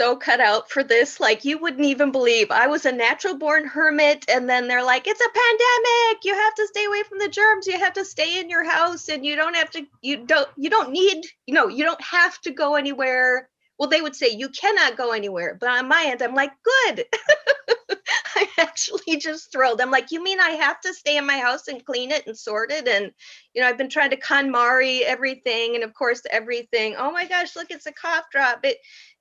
so cut out for this. Like, you wouldn't even believe. I was a natural born hermit, and then they're like, it's a pandemic. You have to stay away from the germs. You have to stay in your house, and you don't have to go anywhere. Well, they would say you cannot go anywhere. But on my end, I'm like, good. I'm actually just thrilled. I'm like, you mean I have to stay in my house and clean it and sort it? And, I've been trying to KonMari everything. And of course, everything. Oh my gosh, look, it's a cough drop.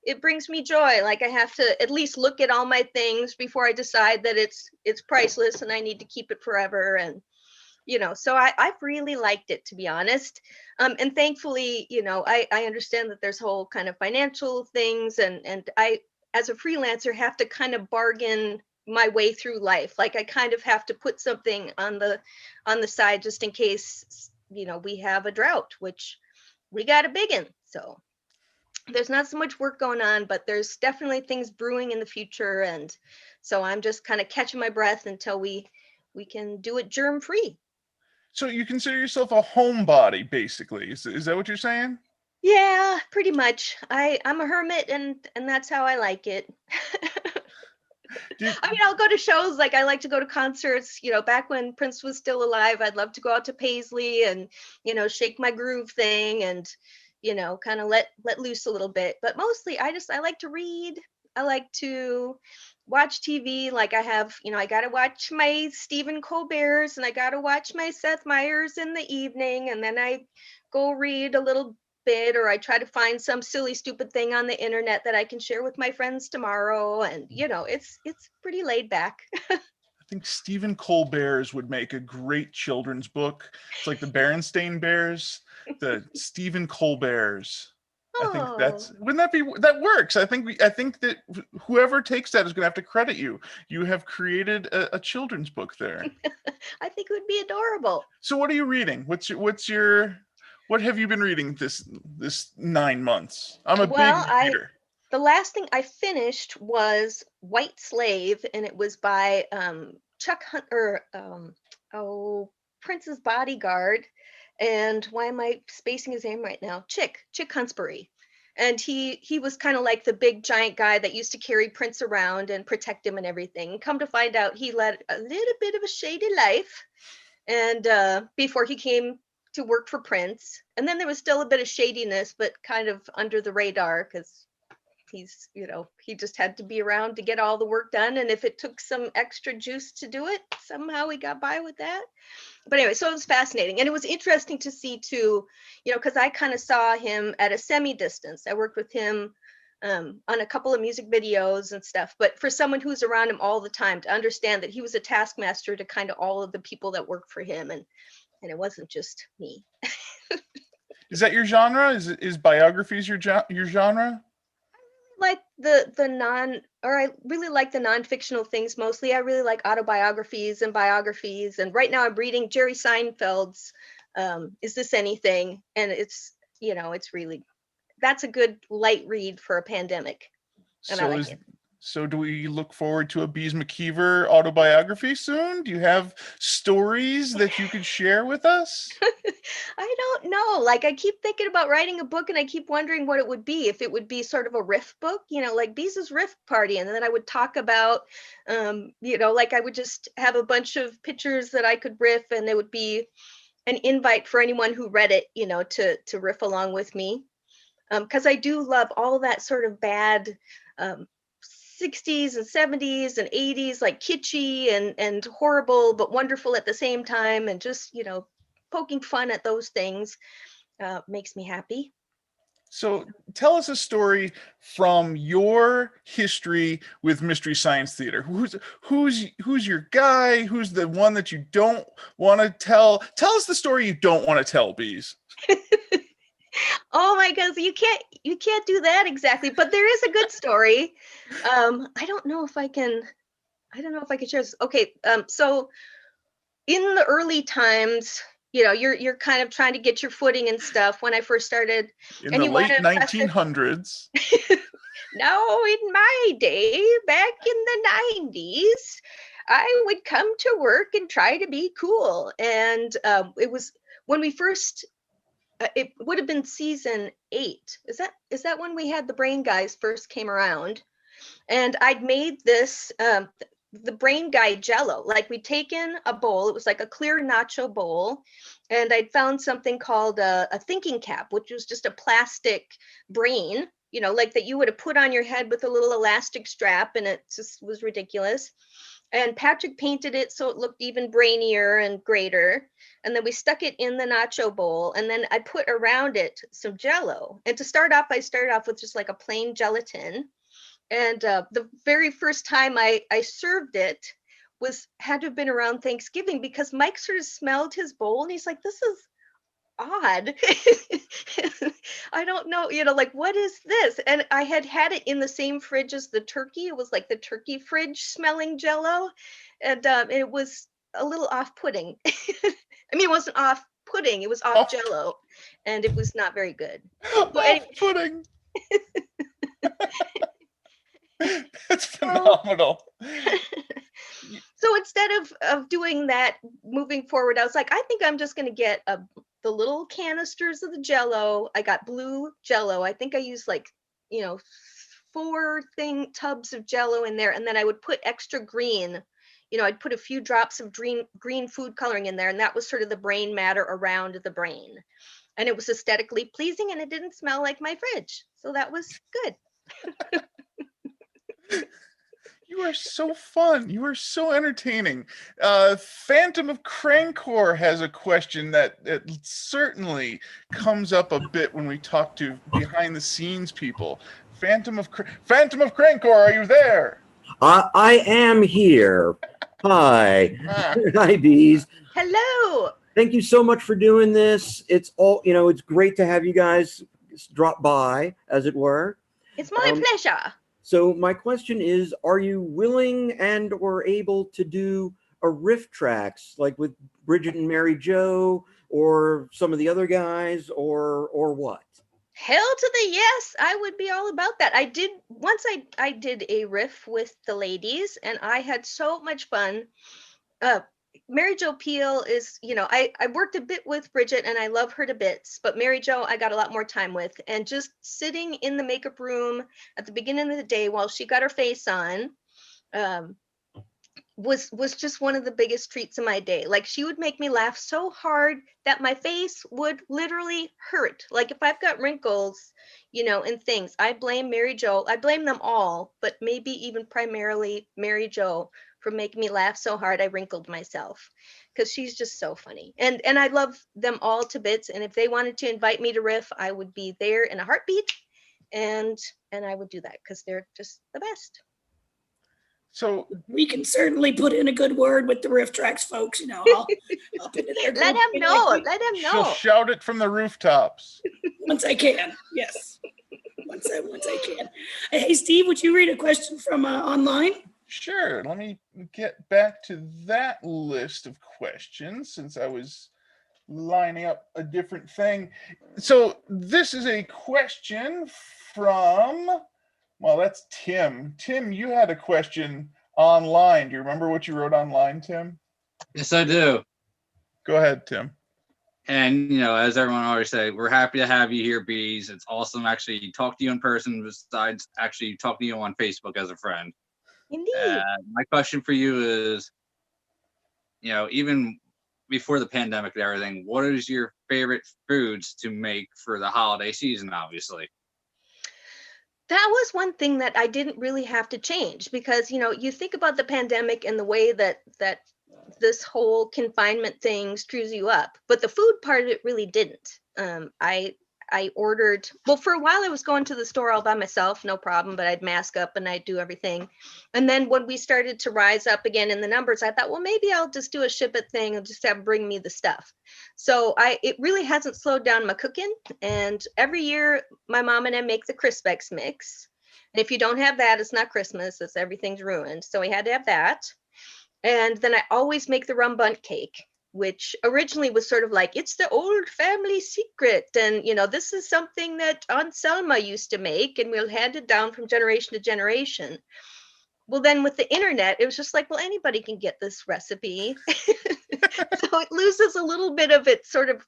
It brings me joy. Like, I have to at least look at all my things before I decide that it's priceless and I need to keep it forever. And, so I've really liked it, to be honest. And thankfully, I understand that there's whole kind of financial things, and I, as a freelancer, have to kind of bargain my way through life. Like, I kind of have to put something on the side just in case, we have a drought, which we got a big one. So there's not so much work going on, but there's definitely things brewing in the future. And so I'm just kind of catching my breath until we can do it germ free. So you consider yourself a homebody, basically. Is that what you're saying? Yeah, pretty much. I'm a hermit, and that's how I like it. Do I mean, I'll go to shows. Like, I like to go to concerts. Back when Prince was still alive, I'd love to go out to Paisley and, shake my groove thing and, kind of let loose a little bit. But mostly, I like to read. I like to watch TV. Like, I have, I got to watch my Stephen Colbert's, and I got to watch my Seth Meyers in the evening, and then I go read a little bit, or I try to find some silly stupid thing on the internet that I can share with my friends tomorrow. And it's pretty laid back. I think Stephen Colbert's would make a great children's book. It's like the Berenstain Bears, the Stephen Colbert's. I think Oh, that works. I think that whoever takes that is going to have to credit you. You have created a children's book there. I think it would be adorable. So what are you reading? What have you been reading this 9 months? I'm a big Well, reader. the last thing I finished was White Slave, and it was by Chuck Hunt, or Prince's bodyguard. And why am I spacing his name right now? Chick Hunsbury. And he was kind of like the big giant guy that used to carry Prince around and protect him and everything. Come to find out, he led a little bit of a shady life, and before he came to work for Prince. And then there was still a bit of shadiness, but kind of under the radar, because he just had to be around to get all the work done. And if it took some extra juice to do it, somehow he got by with that. But anyway, so it was fascinating. And it was interesting to see too, because I kind of saw him at a semi-distance. I worked with him on a couple of music videos and stuff. But for someone who's around him all the time, to understand that he was a taskmaster to kind of all of the people that worked for him. And it wasn't just me. Is that your genre? Is biographies your genre? Like I really like the non-fictional things mostly. I really like autobiographies and biographies. And right now I'm reading Jerry Seinfeld's Is This Anything? And it's really, that's a good light read for a pandemic. And I So like is it. so do we look forward to a Bees McKeever autobiography soon? Do you have stories that you could share with us? I don't know. Like, I keep thinking about writing a book, and I keep wondering what it would be. If it would be sort of a riff book, like Bees's Riff Party. And then I would talk about, like I would just have a bunch of pictures that I could riff, and it would be an invite for anyone who read it, to riff along with me. Because I do love all that sort of bad 60s and 70s and 80s, like kitschy and horrible, but wonderful at the same time. And just, poking fun at those things makes me happy. So tell us a story from your history with Mystery Science Theater. Who's your guy? Who's the one that you don't want to tell? Tell us the story you don't want to tell, Bees. Oh my goodness, you can't do that exactly, but there is a good story. I don't know if I can share this. Okay, so in the early times, you're kind of trying to get your footing and stuff when I first started, In and the you want late to invest in. 1900s. No, in my day, back in the 90s, I would come to work and try to be cool. And it was when we first it would have been season 8. Is that when we had the brain guys first came around? And I'd made this the brain guy jello. Like we'd taken a bowl, it was like a clear nacho bowl, and I'd found something called a thinking cap, which was just a plastic brain, like that you would have put on your head with a little elastic strap, and it just was ridiculous. And Patrick painted it so it looked even brainier and greater. And then we stuck it in the nacho bowl, and then I put around it some jello. And to start off, I started off with just like a plain gelatin. And the very first time I served it had to have been around Thanksgiving, because Mike sort of smelled his bowl and he's like, "This is odd." I don't know, like, what is this? And I had it in the same fridge as the turkey. It was like the turkey fridge smelling jello. And it was a little off-putting. I mean, it wasn't off-putting, it was off jello, and it was not very good. Well, anyway. Off-putting. That's phenomenal. So instead of doing that moving forward, I was like, I think I'm just going to get the little canisters of the jello. I got blue jello. I think I used like 4 tubs of jello in there, and then I would put extra green. I'd put a few drops of green food coloring in there, and that was sort of the brain matter around the brain. And it was aesthetically pleasing, and it didn't smell like my fridge. So that was good. You are so fun. You are so entertaining. Phantom of Crankor has a question that certainly comes up a bit when we talk to behind the scenes people. Phantom of Crankor, are you there? I am here. Hi. Hi, Bees. Hello. Thank you so much for doing this. It's it's great to have you guys drop by, as it were. It's my pleasure. So my question is, are you willing and or able to do a riff tracks like with Bridget and Mary Jo or some of the other guys or what? Hell to the yes, I would be all about that. I did a riff with the ladies, and I had so much fun. Mary Jo Peel is, I worked a bit with Bridget and I love her to bits, but Mary Jo I got a lot more time with, and just sitting in the makeup room at the beginning of the day while she got her face on was just one of the biggest treats of my day. Like, she would make me laugh so hard that my face would literally hurt. Like, if I've got wrinkles, and things, I blame Mary Jo. I blame them all, but maybe even primarily Mary Jo for making me laugh so hard I wrinkled myself, because she's just so funny. And I love them all to bits. And if they wanted to invite me to riff, I would be there in a heartbeat, and I would do that because they're just the best. So we can certainly put in a good word with the riff tracks folks, I'll up into their let them know. She'll shout it from the rooftops. Once I can, yes. Once I can. Hey, Steve, would you read a question from online? Sure. Let me get back to that list of questions since I was lining up a different thing. So this is a question from, well, that's Tim. Tim, you had a question online. Do you remember what you wrote online, Tim? Yes, I do. Go ahead, Tim. And, as everyone always say, we're happy to have you here, Bees. It's awesome actually talk to you in person besides actually talking to you on Facebook as a friend. Indeed. My question for you is, even before the pandemic and everything, what is your favorite foods to make for the holiday season, obviously? That was one thing that I didn't really have to change, because, you think about the pandemic and the way that this whole confinement thing screws you up, but the food part of it really didn't. I ordered, well, for a while I was going to the store all by myself, no problem, but I'd mask up and I'd do everything. And then when we started to rise up again in the numbers, I thought, well, maybe I'll just do a ship it thing and just have them bring me the stuff. So it really hasn't slowed down my cooking. And every year my mom and I make the Crispex mix. And if you don't have that, it's not Christmas, everything's ruined. So we had to have that. And then I always make the rum bundt cake, which originally was sort of like, it's the old family secret. And, this is something that Aunt Selma used to make, and we'll hand it down from generation to generation. Well, then with the internet, it was just like, well, anybody can get this recipe. So it loses a little bit of its sort of,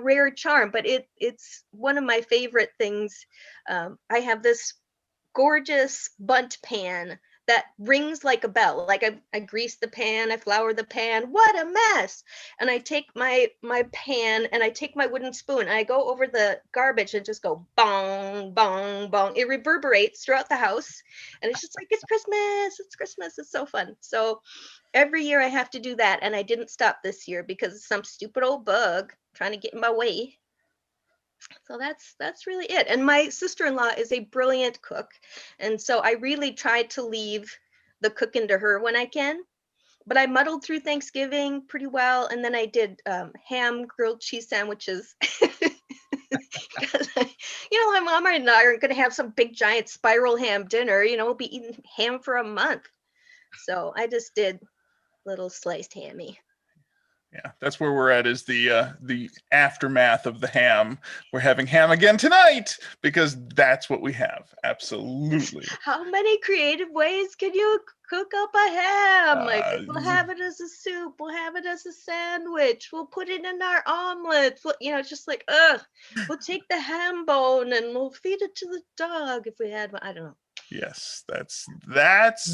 rare charm, but it's one of my favorite things. I have this gorgeous bunt pan that rings like a bell. Like I grease the pan, I flour the pan. What a mess! And I take my pan and I take my wooden spoon and I go over the garbage and just go bong, bong, bong. It reverberates throughout the house, and it's just like it's Christmas. It's Christmas. It's so fun. So every year I have to do that, and I didn't stop this year because of some stupid old bug trying to get in my way. So that's really it. And my sister-in-law is a brilliant cook, and so I really try to leave the cooking to her when I can. But I muddled through Thanksgiving pretty well, and then I did ham grilled cheese sandwiches. Because my mom and I aren't going to have some big giant spiral ham dinner. We'll be eating ham for a month. So I just did little sliced hammy. Yeah, that's where we're at, is the aftermath of the ham. We're having ham again tonight because that's what we have. Absolutely. How many creative ways can you cook up a ham? Like, we'll have it as a soup, we'll have it as a sandwich, we'll put it in our omelets. It's just like, we'll take the ham bone and we'll feed it to the dog if we had one. I don't know. Yes, that's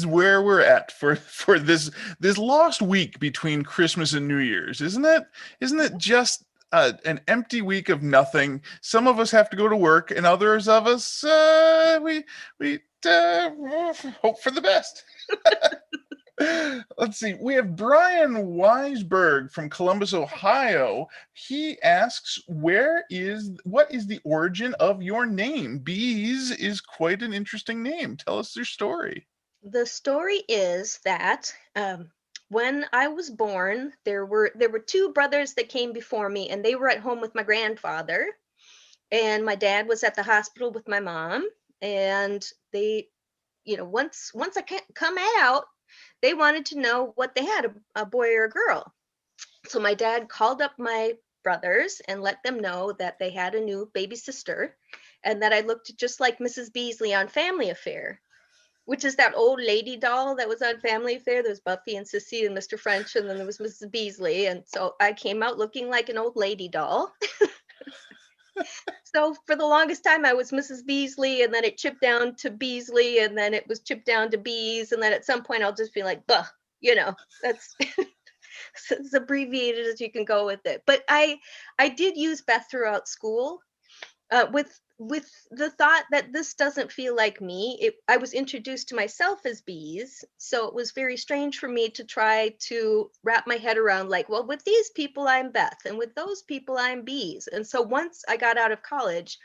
where we're at for this lost week between Christmas and New Year's, isn't it? Isn't it just an empty week of nothing? Some of us have to go to work, and others of us we hope for the best. Let's see. We have Brian Weisberg from Columbus, Ohio. He asks, what is the origin of your name? Bees is quite an interesting name. Tell us your story. The story is that when I was born, there were two brothers that came before me, and they were at home with my grandfather, and my dad was at the hospital with my mom. And they, once I come out, they wanted to know what they had, a boy or a girl. So my dad called up my brothers and let them know that they had a new baby sister, and that I looked just like Mrs. Beasley on Family Affair, which is that old lady doll that was on Family Affair. There was Buffy and Sissy and Mr. French, and then there was Mrs. Beasley. And so I came out looking like an old lady doll. So for the longest time, I was Mrs. Beasley, and then it chipped down to Beasley, and then it was chipped down to Bees, and then at some point I'll just be like, "Buh," that's as abbreviated as you can go with it. But I did use Beth throughout school, with the thought that this doesn't feel like me. I was introduced to myself as Bees, so it was very strange for me to try to wrap my head around, like, well, with these people I'm Beth, and with those people I'm Bees. And so once I got out of college,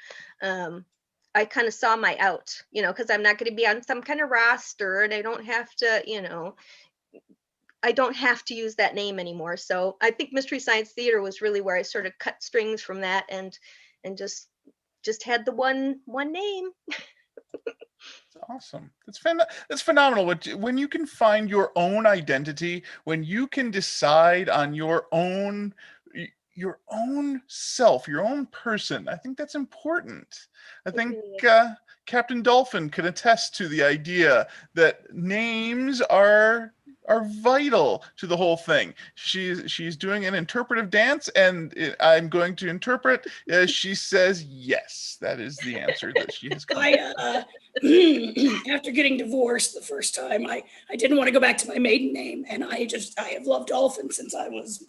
I kind of saw my out, because I'm not going to be on some kind of roster, and I don't have to use that name anymore. So I think Mystery Science Theater was really where I sort of cut strings from that, and just had the one name. That's awesome. That's phenomenal. When you can find your own identity, when you can decide on your own self, your own person, I think that's important. I think Captain Dolphin can attest to the idea that names are vital to the whole thing. She's doing an interpretive dance, and I'm going to interpret. She says yes. That is the answer that she has come. After getting divorced the first time, I didn't want to go back to my maiden name, and I have loved Dolphin since I was.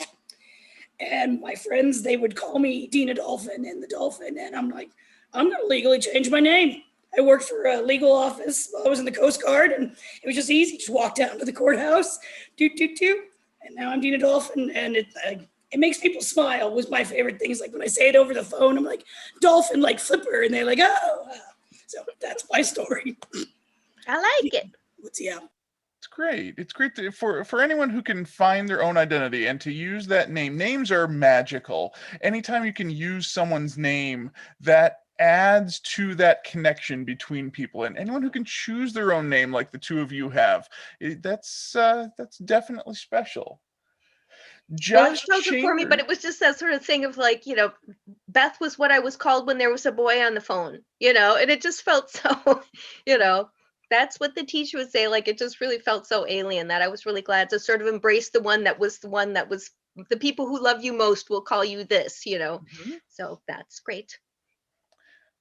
And my friends, they would call me Dina Dolphin and the Dolphin, and I'm like, I'm going to legally change my name. I worked for a legal office while I was in the Coast Guard, and it was just easy. Just walk down to the courthouse, and now I'm Dina Dolphin, and it makes people smile. Was my favorite thing. Is like when I say it over the phone, I'm like, Dolphin, like Flipper, and they're like, oh. So that's my story. I like it. Yeah. It's great. It's great for anyone who can find their own identity and to use that name. Names are magical. Anytime you can use someone's name, that adds to that connection between people. And anyone who can choose their own name, like the two of you have, that's definitely special. Well, it chose it for me, but it was just that sort of thing of like, Beth was what I was called when there was a boy on the phone, and it just felt so, that's what the teacher would say. Like, it just really felt so alien that I was really glad to sort of embrace the one that was the people who love you most will call you this, you know. Mhm. So that's great.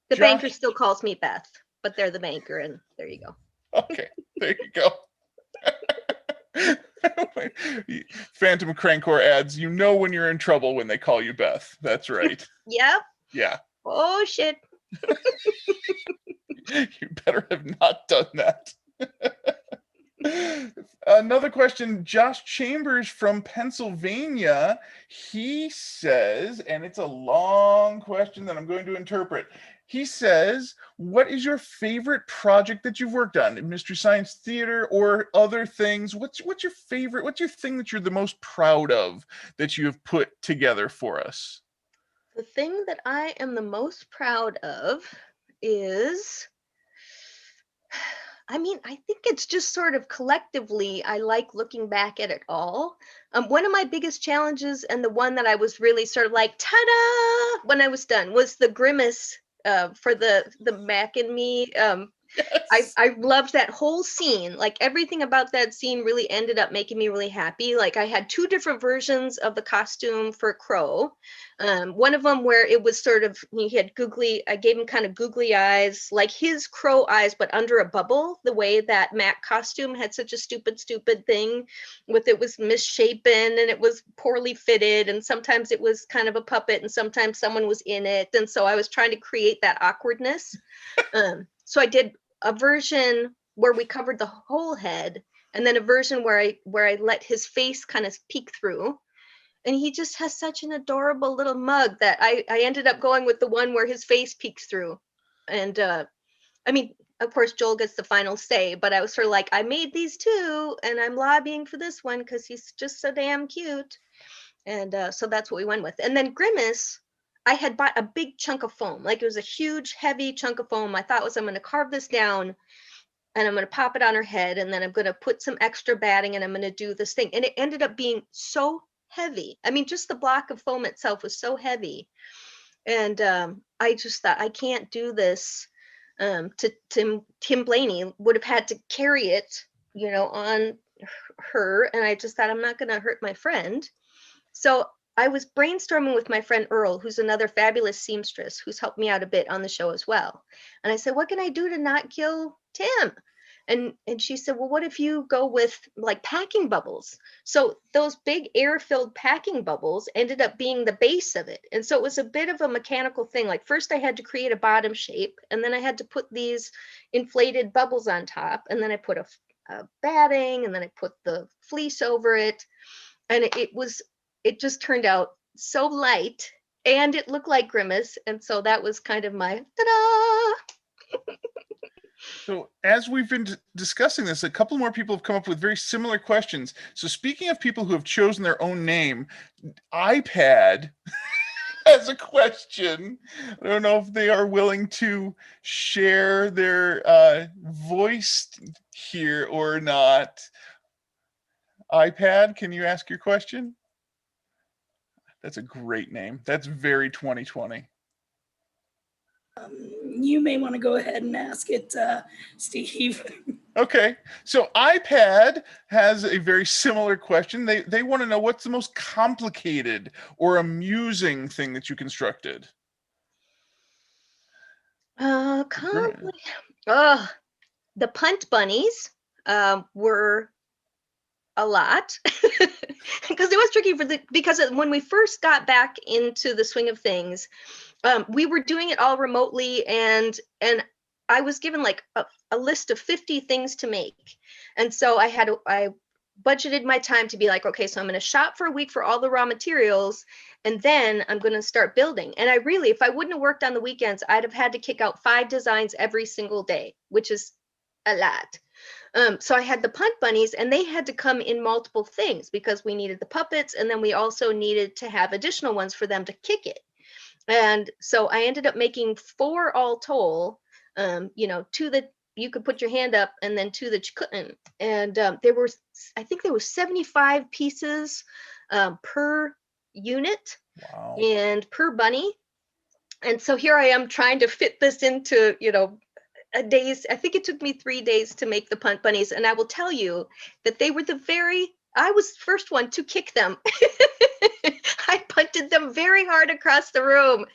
The Josh, banker still calls me Beth, but they're the banker, and there you go. okay, there you go. Phantom Crankor adds, you know when you're in trouble when they call you Beth. That's right. Yeah. Yeah. Oh shit. You better have not done that. Another question, Josh Chambers from Pennsylvania. He says, and it's a long question that I'm going to interpret. He says, what is your favorite project that you've worked on? Mystery Science Theater or other things? What's your favorite? What's your thing that you're the most proud of that you have put together for us? The thing that I am the most proud of is, I mean, I think it's just sort of collectively, I like looking back at it all. One of my biggest challenges, and the one that I was really sort of like, ta-da, when I was done, was the Grimace for the Mac and Me. Yes. I loved that whole scene. Like everything about that scene really ended up making me really happy. Like I had two different versions of the costume for Crow. One of them where it was sort of, he had googly, I gave him kind of googly eyes, like his crow eyes, but under a bubble, the way that Mac costume had such a stupid thing with it was misshapen and it was poorly fitted. And sometimes it was kind of a puppet and sometimes someone was in it. And so I was trying to create that awkwardness. So I did a version where we covered the whole head, and then a version where I let his face kind of peek through. And he just has such an adorable little mug that I ended up going with the one where his face peeks through. And I mean, of course, Joel gets the final say, but I was sort of like, I made these two, and I'm lobbying for this one because he's just so damn cute. And so that's what we went with. And then Grimace, I had bought a big chunk of foam. Like it was a huge, heavy chunk of foam. I thought was, I'm going to carve this down and I'm going to pop it on her head. And then I'm going to put some extra batting and I'm going to do this thing. And it ended up being so heavy. I mean, just the block of foam itself was so heavy. And I just thought, I can't do this. To Tim Blaney would have had to carry it, you know, on her. And I just thought, I'm not going to hurt my friend. So I was brainstorming with my friend Earl, who's another fabulous seamstress who's helped me out a bit on the show as well. And I said, what can I do to not kill Tim? And she said, well, what if you go with like packing bubbles? So those big air-filled packing bubbles ended up being the base of it. And so it was a bit of a mechanical thing. Like first I had to create a bottom shape, and then I had to put these inflated bubbles on top. And then I put a batting, and then I put the fleece over it. And it just turned out so light, and it looked like Grimace. And so that was kind of my ta-da. So as we've been discussing this, a couple more people have come up with very similar questions. So speaking of people who have chosen their own name, iPad has a question. I don't know if they are willing to share their voice here or not. iPad, can you ask your question? That's a great name. That's very 2020. You may want to go ahead and ask it, Steve. Okay, so iPad has a very similar question. They want to know what's the most complicated or amusing thing that you constructed. The punt bunnies were a lot because it was tricky because when we first got back into the swing of things, we were doing it all remotely, and I was given like a list of 50 things to make. And so I budgeted my time to be like, okay, so I'm going to shop for a week for all the raw materials, and then I'm going to start building. And I really, if I wouldn't have worked on the weekends, I'd have had to kick out 5 designs every single day, which is a lot. So I had the punt bunnies, and they had to come in multiple things because we needed the puppets, and then we also needed to have additional ones for them to kick it. And so I ended up making 4 all total, 2 that you could put your hand up, and then 2 that you couldn't. And I think there was 75 pieces per unit. Wow. And per bunny. And so here I am trying to fit this into, a days. I think it took me 3 days to make the punt bunnies. And I will tell you that they were I was the first one to kick them. I punted them very hard across the room,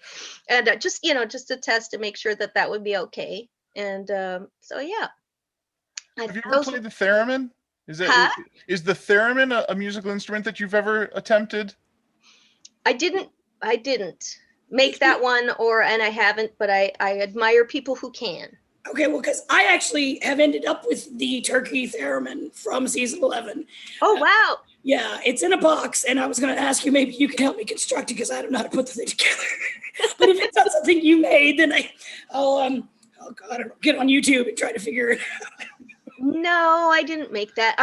and just just to test to make sure that that would be okay. And so yeah, Have you ever those played the theremin? huh? Is the theremin a musical instrument that you've ever attempted? I didn't make that one, and I haven't, but I admire people who can. Okay, well, because I actually have ended up with the turkey theremin from season 11. Oh wow. Yeah, it's in a box, and I was going to ask you, maybe you can help me construct it because I don't know how to put the thing together. But if it's not something you made, then I'll I don't know, get on YouTube and try to figure it out. No, I didn't make that.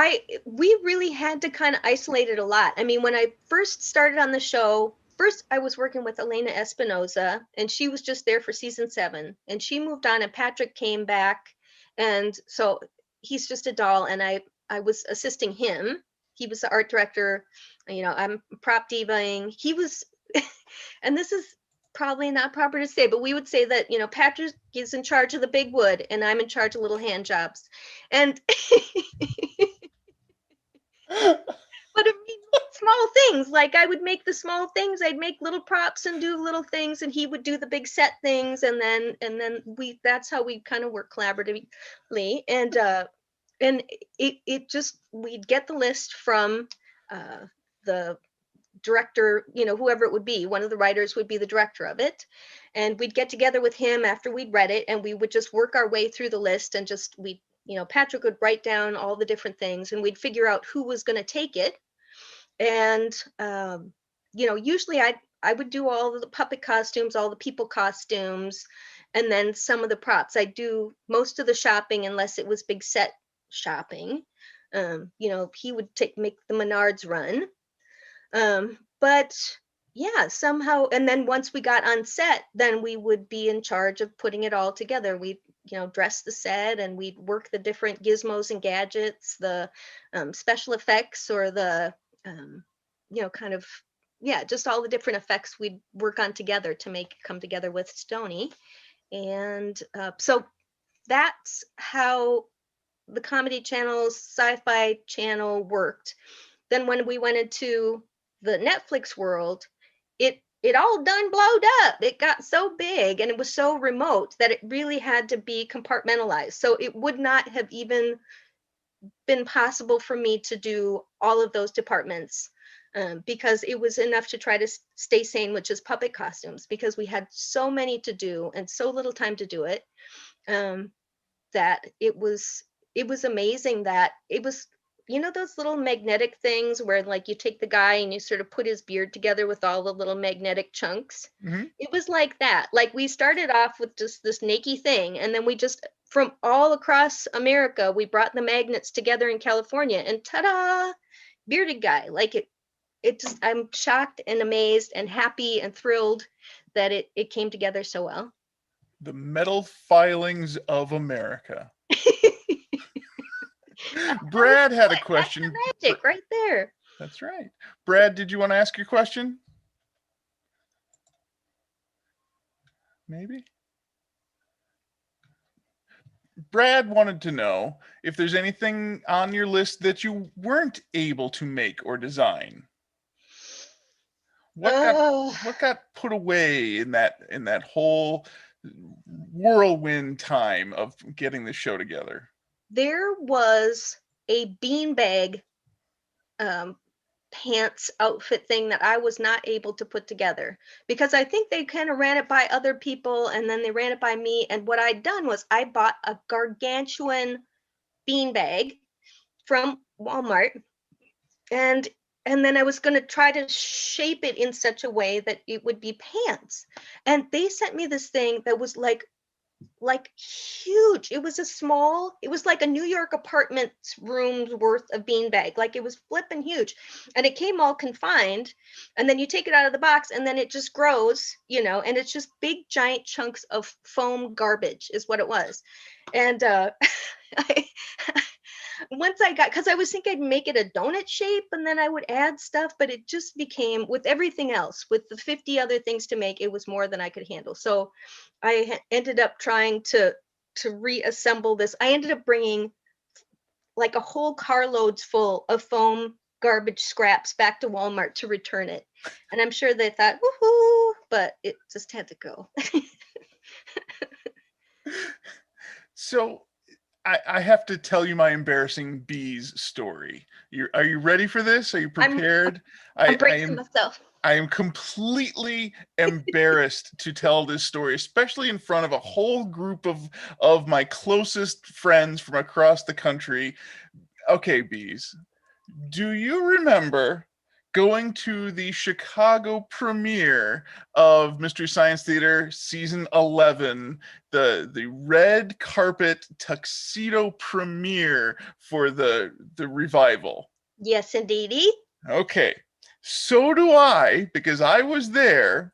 We really had to kind of isolate it a lot. I mean, when I first started on the show, first I was working with Elena Espinoza, and she was just there for season 7, and she moved on, and Patrick came back, and so he's just a doll, and I was assisting him. He was the art director. I'm prop divaing. He was, and this is probably not proper to say, but we would say that Patrick is in charge of the big wood, and I'm in charge of little hand jobs. And but I mean, small things, like I would make the small things. I'd make little props and do little things, and he would do the big set things, and then that's how we kind of work collaboratively. And it just, we'd get the list from the director, whoever it would be. One of the writers would be the director of it, and we'd get together with him after we'd read it, and we would just work our way through the list, and just Patrick would write down all the different things, and we'd figure out who was going to take it. And usually I would do all the puppet costumes, all the people costumes, and then some of the props. I do most of the shopping unless it was big set shopping. He would make the Menards run. But yeah, somehow, and then once we got on set, then we would be in charge of putting it all together. We'd dress the set, and we'd work the different gizmos and gadgets, the special effects, or the kind of, yeah, just all the different effects we'd work on together to make it come together with Stony. And so that's how the Comedy Channel's Sci-Fi Channel worked. Then when we went into the Netflix world, it all done blowed up. It got so big, and it was so remote that it really had to be compartmentalized. So it would not have even been possible for me to do all of those departments, because it was enough to try to stay sane, which is puppet costumes, because we had so many to do and so little time to do it, that it was amazing that it was, those little magnetic things where, like, you take the guy and you sort of put his beard together with all the little magnetic chunks. Mm-hmm. It was like that. Like, we started off with just this naked thing, and then we just, from all across America, we brought the magnets together in California, and ta-da, bearded guy. Like, it just, I'm shocked and amazed and happy and thrilled that it came together so well. The metal filings of America. Brad had a question. That's the magic right there. That's right. Brad, did you want to ask your question? Maybe. Brad wanted to know if there's anything on your list that you weren't able to make or design. What got put away in that whole whirlwind time of getting the show together? There was a beanbag pants outfit thing that I was not able to put together, because I think they kind of ran it by other people, and then they ran it by me. And what I'd done was I bought a gargantuan beanbag from Walmart, and then I was going to try to shape it in such a way that it would be pants. And they sent me this thing that was like huge. It was like a New York apartment room's worth of beanbag. Like, it was flipping huge, and it came all confined, and then you take it out of the box, and then it just grows, and it's just big giant chunks of foam garbage is what it was. And once I got, because I was thinking I'd make it a donut shape and then I would add stuff, but it just became, with everything else, with the 50 other things to make, it was more than I could handle. So I ended up trying to reassemble this. I ended up bringing like a whole carloads full of foam garbage scraps back to Walmart to return it. And I'm sure they thought, woohoo, but it just had to go. So I have to tell you my embarrassing bees story. Are you ready for this? Are you prepared? I'm bracing myself. I am completely embarrassed to tell this story, especially in front of a whole group of my closest friends from across the country. Okay, bees. Do you remember going to the Chicago premiere of Mystery Science Theater season 11, the red carpet tuxedo premiere for the revival? Yes, indeedy. Okay. So do I, because I was there.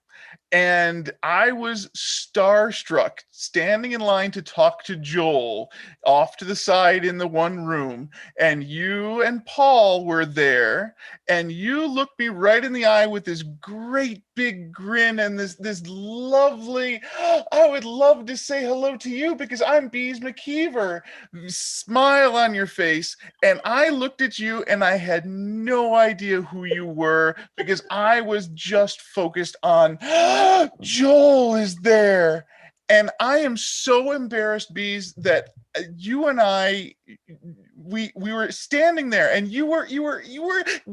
And I was starstruck, standing in line to talk to Joel off to the side in the one room. And you and Paul were there. And you looked me right in the eye with this great big grin and this lovely, I would love to say hello to you because I'm Bees McKeever, smile on your face. And I looked at you and I had no idea who you were because I was just focused on Joel is there. And I am so embarrassed, Bees, that you and I we were standing there and you were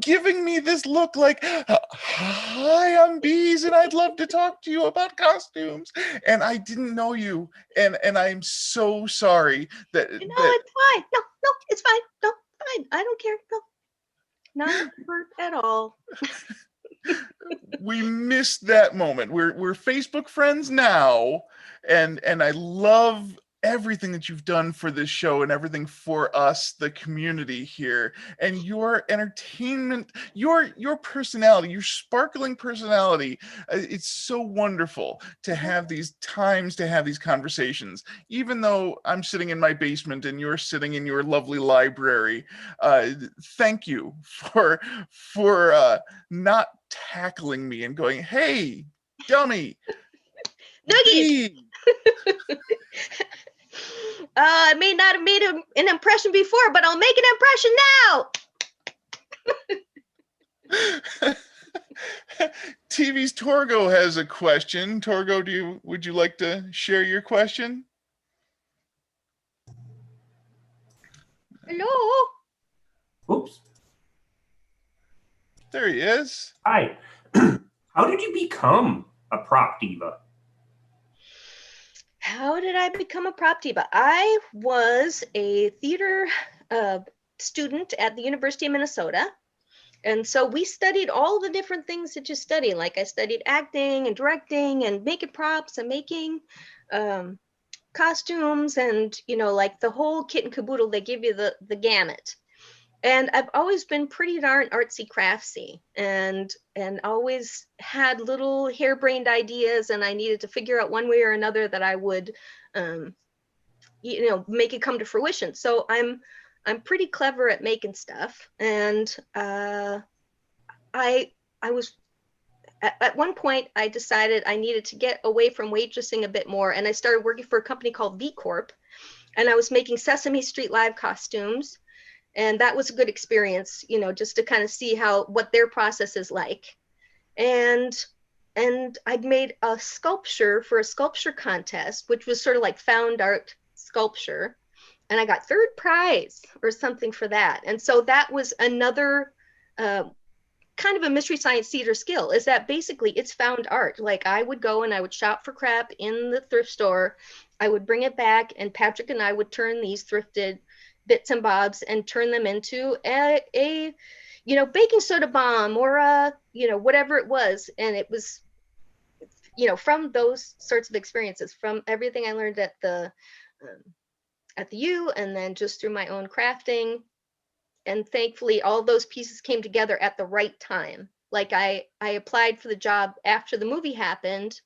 giving me this look like, hi, I'm Bees and I'd love to talk to you about costumes. And I didn't know you. And I'm so sorry that No, it's fine. No, it's fine. No, fine. I don't care. No, not hurt at all. we missed that moment. We're Facebook friends now, and I love everything that you've done for this show and everything for us, the community here, and your entertainment, your personality, your sparkling personality. It's so wonderful to have these times, to have these conversations, even though I'm sitting in my basement and you're sitting in your lovely library. Thank you for not tackling me and going, hey, dummy, Noogies. I may not have made an impression before, but I'll make an impression now. TV's Torgo has a question. Torgo, would you like to share your question? Hello. Oops. There he is. Hi. How did you become a prop diva? How did I become a prop diva? I was a theater student at the University of Minnesota. And so we studied all the different things that you study. Like I studied acting and directing and making props and making costumes and, like the whole kit and caboodle. They give you the gamut. And I've always been pretty darn artsy craftsy and always had little harebrained ideas, and I needed to figure out one way or another that I would make it come to fruition. So I'm pretty clever at making stuff. And I was at one point I decided I needed to get away from waitressing a bit more, and I started working for a company called V Corp, and I was making Sesame Street live costumes. And that was a good experience, just to kind of see what their process is like. And I'd made a sculpture for a sculpture contest, which was sort of like found art sculpture. And I got third prize or something for that. And so that was another kind of a Mystery Science Theater skill, is that basically it's found art. Like I would go and I would shop for crap in the thrift store. I would bring it back, and Patrick and I would turn these thrifted bits and bobs and turn them into a baking soda bomb or whatever it was. And it was from those sorts of experiences, from everything I learned at the U, and then just through my own crafting, and thankfully all those pieces came together at the right time. Like I applied for the job after the movie happened,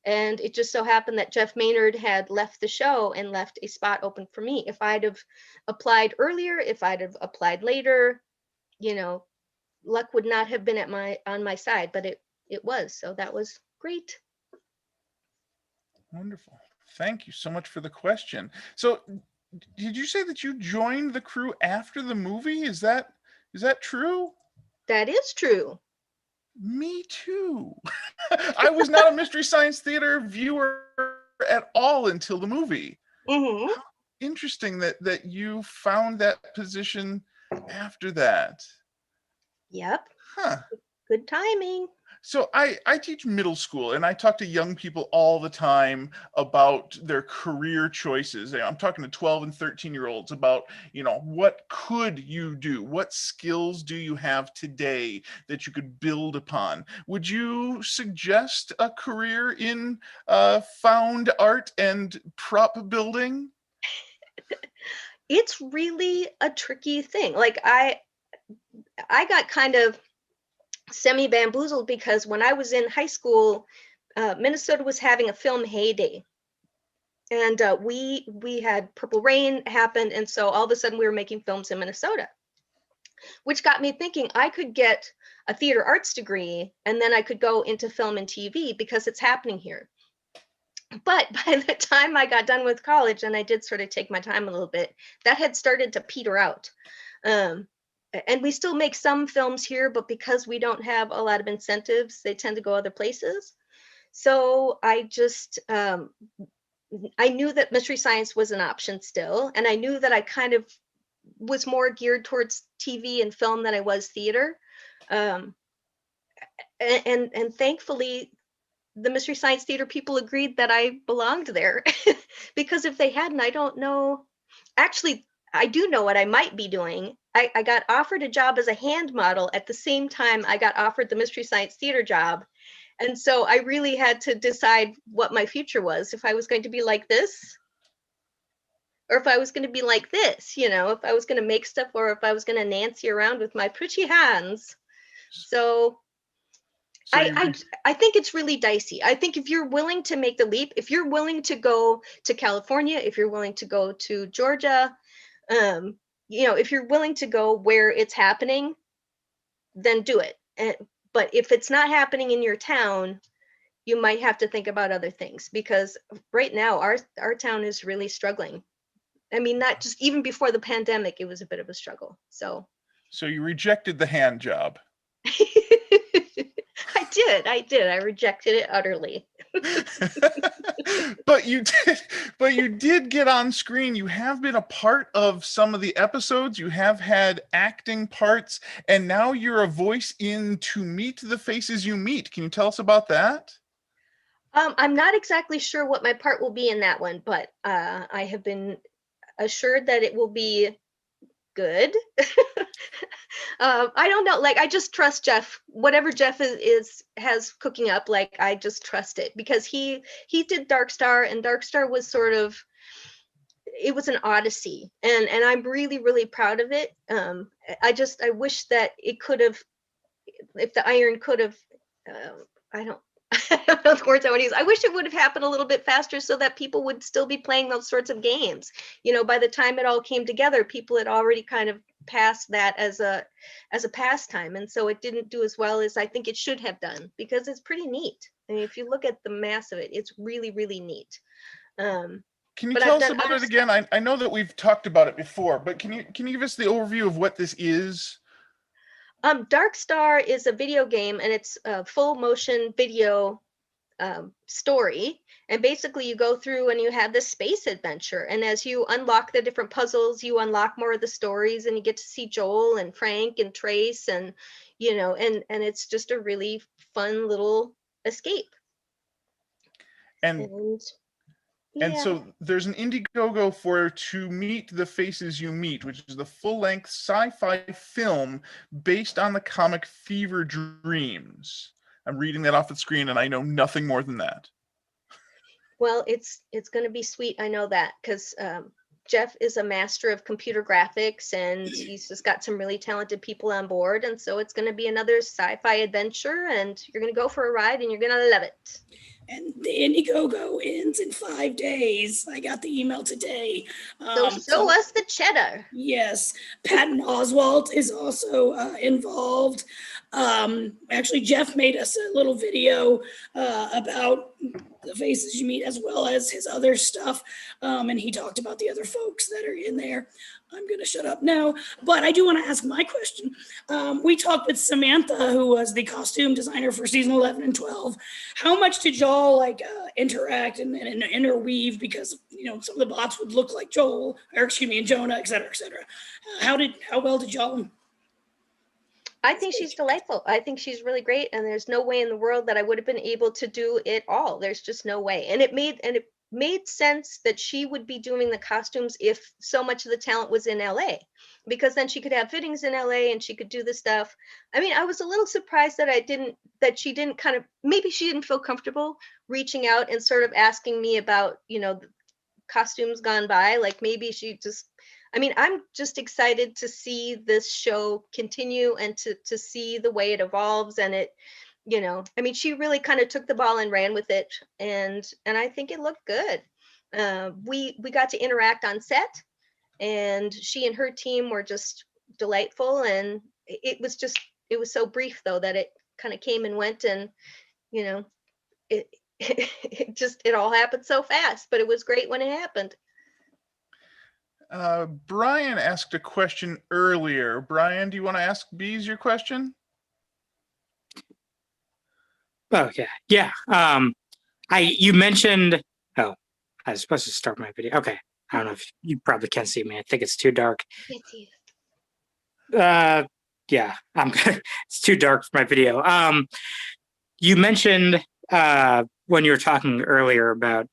and it just so happened that Jeff Maynard had left the show and left a spot open for me. If I'd have applied earlier, if I'd have applied later, luck would not have been on my side, but it was. So that was great. Wonderful. Thank you so much for the question. So did you say that you joined the crew after the movie? Is that true? That is true. Me too. I was not a Mystery Science Theater viewer at all until the movie. Hmm. Interesting that you found that position after that. Yep. Huh. Good timing. So I teach middle school, and I talk to young people all the time about their career choices. I'm talking to 12 and 13-year-olds about, what could you do? What skills do you have today that you could build upon? Would you suggest a career in found art and prop building? It's really a tricky thing. Like I got kind of semi-bamboozled because when I was in high school, Minnesota was having a film heyday, and we had Purple Rain happened, and so all of a sudden we were making films in Minnesota, which got me thinking I could get a theater arts degree and then I could go into film and TV because it's happening here. But by the time I got done with college, and I did sort of take my time a little bit, that had started to peter out. And we still make some films here, but because we don't have a lot of incentives, they tend to go other places. So I just, I knew that Mystery Science was an option still, and I knew that I kind of was more geared towards TV and film than I was theater. And thankfully, the Mystery Science Theater people agreed that I belonged there. Because if they hadn't, I don't know. Actually, I do know what I might be doing. I got offered a job as a hand model at the same time I got offered the Mystery Science Theater job. And so I really had to decide what my future was, if I was going to be like this, or if I was going to be like this, if I was going to make stuff, or if I was going to Nancy around with my pretty hands. So I think it's really dicey. I think if you're willing to make the leap, if you're willing to go to California, if you're willing to go to Georgia, if you're willing to go where it's happening, then do it. But if it's not happening in your town, you might have to think about other things, because right now our town is really struggling. I mean, not just even before the pandemic, it was a bit of a struggle. So you rejected the hand job. I did. I rejected it utterly. But you did get on screen. You have been a part of some of the episodes. You have had acting parts, and now you're a voice in To Meet the Faces You Meet. Can you tell us about that? I'm not exactly sure what my part will be in that one, but I have been assured that it will be good. I don't know. Like, I just trust Jeff. Whatever Jeff has cooking up, like, I just trust it, because he did Dark Star, and Dark Star was sort of, it was an odyssey, and I'm really, really proud of it. I wish that it could have, if the iron could have, I don't know the words I want to use. I wish it would have happened a little bit faster so that people would still be playing those sorts of games. By the time it all came together, people had already kind of passed that as a pastime, and so it didn't do as well as I think it should have done, because it's pretty neat. I mean, if you look at the mass of it, it's really, really neat. Can you tell us about it again? I know that we've talked about it before, but can you give us the overview of what this is? Dark Star is a video game, and it's a full motion video story. And basically you go through and you have this space adventure. And as you unlock the different puzzles, you unlock more of the stories, and you get to see Joel and Frank and Trace, and, and it's just a really fun little escape. And so there's an Indiegogo for To Meet the Faces You Meet, which is the full-length sci-fi film based on the comic Fever Dreams. I'm reading that off the screen, and I know nothing more than that. Well, it's going to be sweet. I know that, because Jeff is a master of computer graphics, and he's just got some really talented people on board. And so it's going to be another sci-fi adventure, and you're going to go for a ride, and you're going to love it. And the Indiegogo ends in 5 days. I got the email today. So show us the cheddar. Yes. Patton Oswalt is also involved. Actually, Jeff made us a little video about the faces you meet as well as his other stuff. And he talked about the other folks that are in there. I'm going to shut up now, but I do want to ask my question. We talked with Samantha, who was the costume designer for season 11 and 12. How much did y'all like interact and interweave? Because, you know, some of the bots would look like Joel, or excuse me, and Jonah, et cetera, et cetera. How well did y'all? I think she's delightful. I think she's really great, and there's no way in the world that I would have been able to do it all. There's just no way. And it made sense that she would be doing the costumes if so much of the talent was in LA, because then she could have fittings in LA and she could do the stuff. I mean, I was a little surprised that she didn't kind of, maybe she didn't feel comfortable reaching out and sort of asking me about, you know, the costumes gone by. Like maybe she just, I mean, I'm just excited to see this show continue and to see the way it evolves. And it, you know, I mean, she really kind of took the ball and ran with it, and I think it looked good. We got to interact on set, and she and her team were just delightful. And it was so brief though that it kind of came and went, and you know, it it all happened so fast, but it was great when it happened. Brian asked a question earlier. Brian, do you want to ask Bees your question? Oh yeah. You mentioned. Oh, I was supposed to start my video. Okay, I don't know if you probably can't see me. I think it's too dark. Can't see Yeah, it's too dark for my video. You mentioned when you were talking earlier about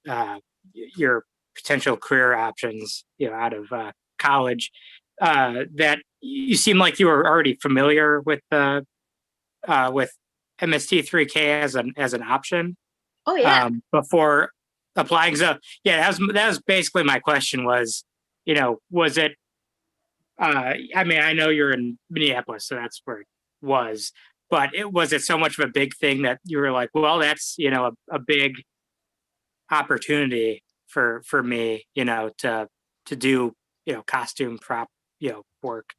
your potential career options, you know, out of college, that you seem like you were already familiar with MST3K as an option. Oh yeah. Before applying. So yeah, that was basically my question was, you know, was it? I mean, I know you're in Minneapolis, so that's where it was. But was it so much of a big thing that you were like, well, that's, you know, a big opportunity for me, you know, to do, you know, costume prop, you know, work.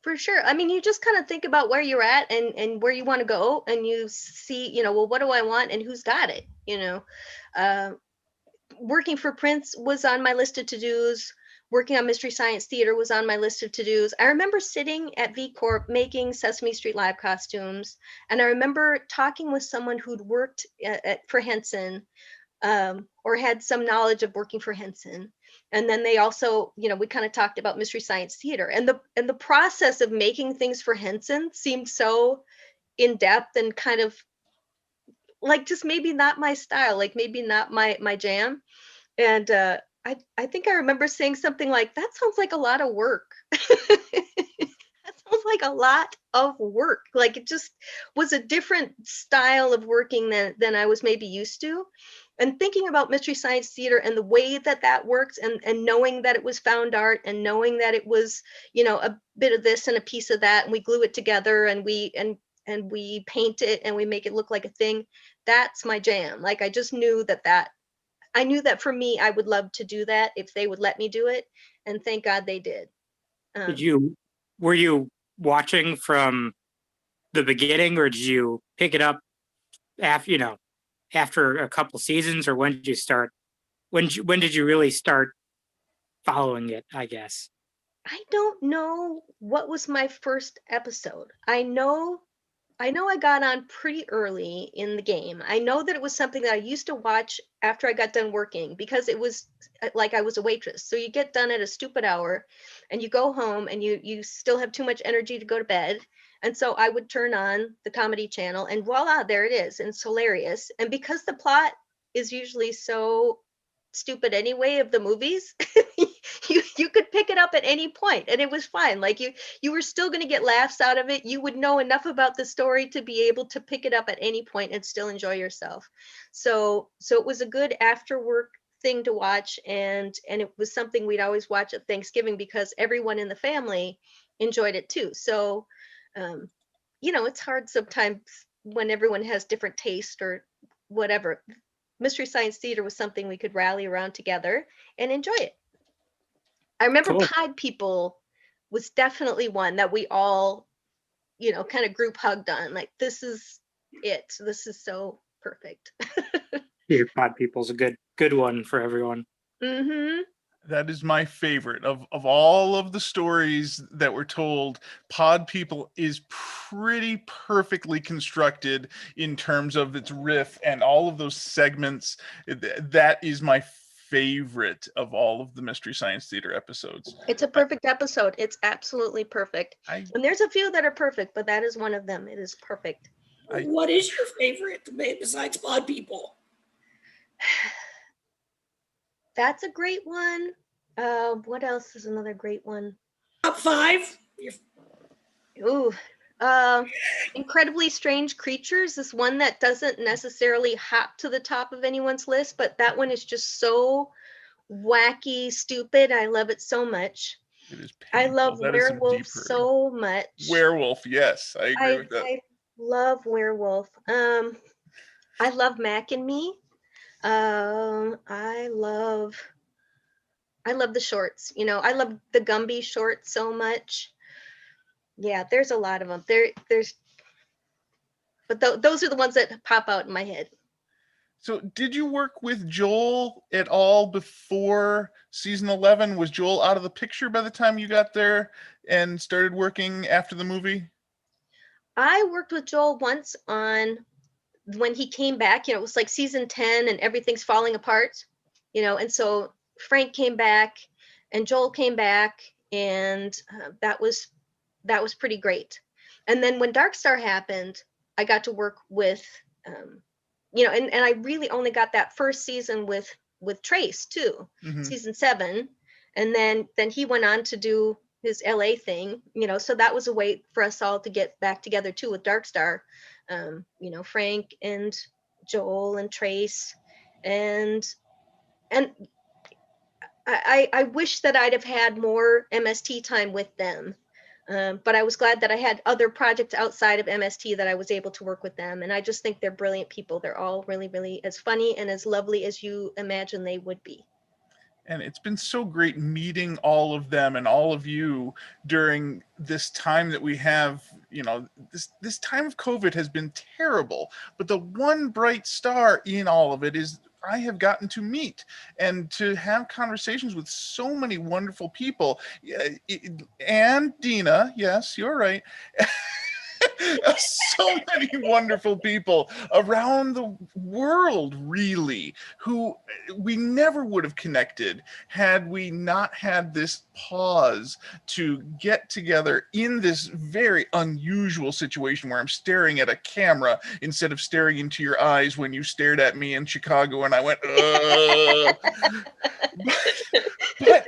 For sure. I mean, you just kind of think about where you're at and where you want to go, and you see, you know, well, what do I want and who's got it? You know, working for Prince was on my list of to-dos. Working on Mystery Science Theater was on my list of to-dos. I remember sitting at V Corp making Sesame Street Live costumes, and I remember talking with someone who'd worked for Henson, or had some knowledge of working for Henson. And then they also, you know, we kind of talked about Mystery Science Theater, and the process of making things for Henson seemed so in depth and kind of like just maybe not my style, like maybe not my jam. And I think I remember saying something like, that sounds like a lot of work. That sounds like a lot of work. Like it just was a different style of working than I was maybe used to. And thinking about Mystery Science Theater and the way that works, and knowing that it was found art, and knowing that it was, you know, a bit of this and a piece of that, and we glue it together, and we paint it and we make it look like a thing. That's my jam. Like I just knew I knew that for me, I would love to do that if they would let me do it. And thank God they did. Were you watching from the beginning, or did you pick it up after, you know, after a couple seasons, or when did you start? When did you really start following it, I guess? I don't know what was my first episode. I know I got on pretty early in the game. I know that it was something that I used to watch after I got done working, because it was like I was a waitress. So you get done at a stupid hour and you go home and you still have too much energy to go to bed. And so I would turn on the comedy channel, and voila, there it is. And it's hilarious. And because the plot is usually so stupid anyway of the movies, you could pick it up at any point and it was fine. Like you were still going to get laughs out of it. You would know enough about the story to be able to pick it up at any point and still enjoy yourself. So it was a good after work thing to watch, and it was something we'd always watch at Thanksgiving because everyone in the family enjoyed it too. So you know, it's hard sometimes when everyone has different taste or whatever. Mystery Science Theater was something we could rally around together and enjoy it. I remember Cool. Pod People was definitely one that we all kind of group hugged on. Like, this is it. This is so perfect. Your Pod People's a good one for everyone. Mm-hmm. That is my favorite of all of the stories that were told. Pod People is pretty perfectly constructed in terms of its riff and all of those segments. That is my favorite of all of the Mystery Science Theater episodes. It's a perfect episode. It's absolutely perfect. I And there's a few that are perfect, but that is one of them. It is perfect. What is your favorite besides Pod People? That's a great one. What else is another great one? Top 5? Ooh, Incredibly Strange Creatures is one that doesn't necessarily hop to the top of anyone's list, but that one is just so wacky, stupid. I love it so much. It is I painful. love That is some Werewolf deep hurting. so much. Werewolf, yes, I agree with that. I love Werewolf. I love Mac and Me. I love the shorts. I love the Gumby shorts so much. Yeah, there's a lot of them. But those are the ones that pop out in my head. So did you work with Joel at all before season 11? Was Joel out of the picture by the time you got there and started working after the movie? I worked with Joel once on when he came back. It was like season 10 and everything's falling apart, and so Frank came back and Joel came back, and that was pretty great. And then when Dark Star happened, I got to work with and I really only got that first season with Trace too, season 7, and then he went on to do his LA thing, so that was a way for us all to get back together too with Dark Star. Frank and Joel and Trace, and I wish that I'd have had more MST time with them. But I was glad that I had other projects outside of MST that I was able to work with them. And I just think they're brilliant people. They're all really, really as funny and as lovely as you imagine they would be. And it's been so great meeting all of them and all of you during this time that we have. This time of COVID has been terrible, but the one bright star in all of it is I have gotten to meet and to have conversations with so many wonderful people. And Dina, yes, you're right. So many wonderful people around the world, really, who we never would have connected had we not had this pause to get together in this very unusual situation where I'm staring at a camera instead of staring into your eyes when you stared at me in Chicago and I went, but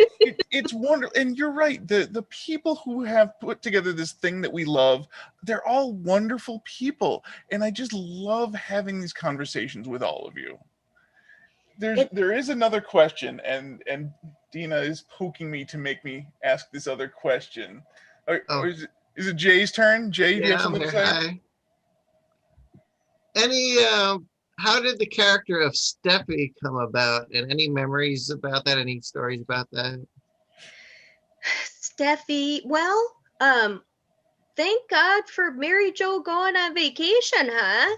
it's wonderful. And you're right, the people who have put together this thing that we love, they're all wonderful people, and I just love having these conversations with all of you. There is another question, and Dina is poking me to make me ask this other question. Or is it Jay's turn? Jay, do you have something to say? Hi. How did the character of Steffi come about, and any memories about that? Any stories about that? Steffi, well, thank God for Mary Jo going on vacation, huh?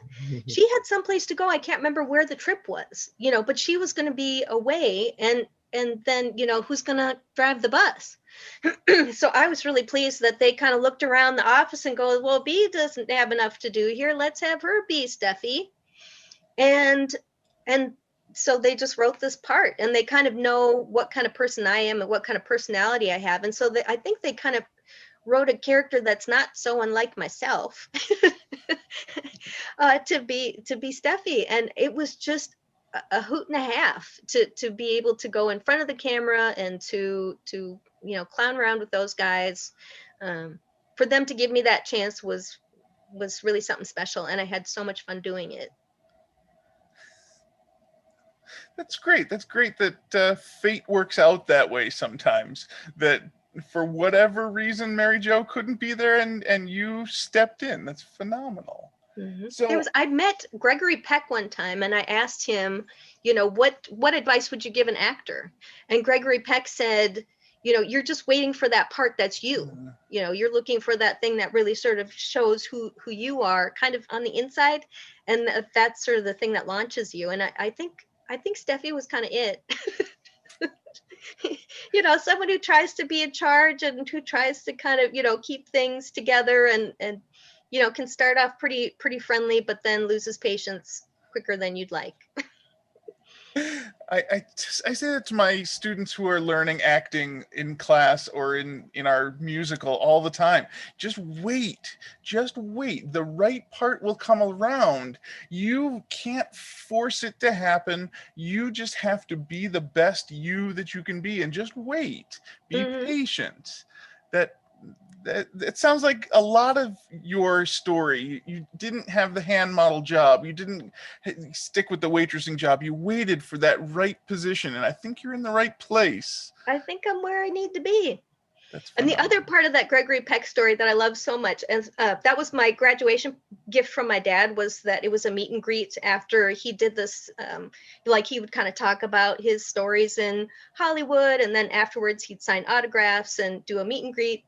She had someplace to go. I can't remember where the trip was, but she was going to be away, and then, who's going to drive the bus? So I was really pleased that they kind of looked around the office and go, well, Bee doesn't have enough to do here. Let's have her be Steffi. And so they just wrote this part, and they kind of know what kind of person I am and what kind of personality I have. And so I think they kind of wrote a character that's not so unlike myself to be Steffi. And it was just a hoot and a half to be able to go in front of the camera and to clown around with those guys. For them to give me that chance was really something special, and I had so much fun doing it. That's great. That's great that fate works out that way sometimes. That for whatever reason, Mary Jo couldn't be there, and you stepped in. That's phenomenal. Mm-hmm. So I met Gregory Peck one time, and I asked him, what advice would you give an actor? And Gregory Peck said, you're just waiting for that part that's you. You're looking for that thing that really sort of shows who you are kind of on the inside, and that's sort of the thing that launches you. And I think Steffi was kind of it. Someone who tries to be in charge and who tries to kind of keep things together, and can start off pretty friendly, but then loses patience quicker than you'd like. I say that to my students who are learning acting in class or in our musical all the time. Just wait. The right part will come around. You can't force it to happen. You just have to be the best you that you can be, and just wait. Be patient. That it sounds like a lot of your story. You didn't have the hand model job. You didn't stick with the waitressing job. You waited for that right position, and I think you're in the right place. I think I'm where I need to be. That's and the other part of that Gregory Peck story that I love so much, and that was my graduation gift from my dad, was that it was a meet and greet after he did this. Like he would kind of talk about his stories in Hollywood, and then afterwards he'd sign autographs and do a meet and greet.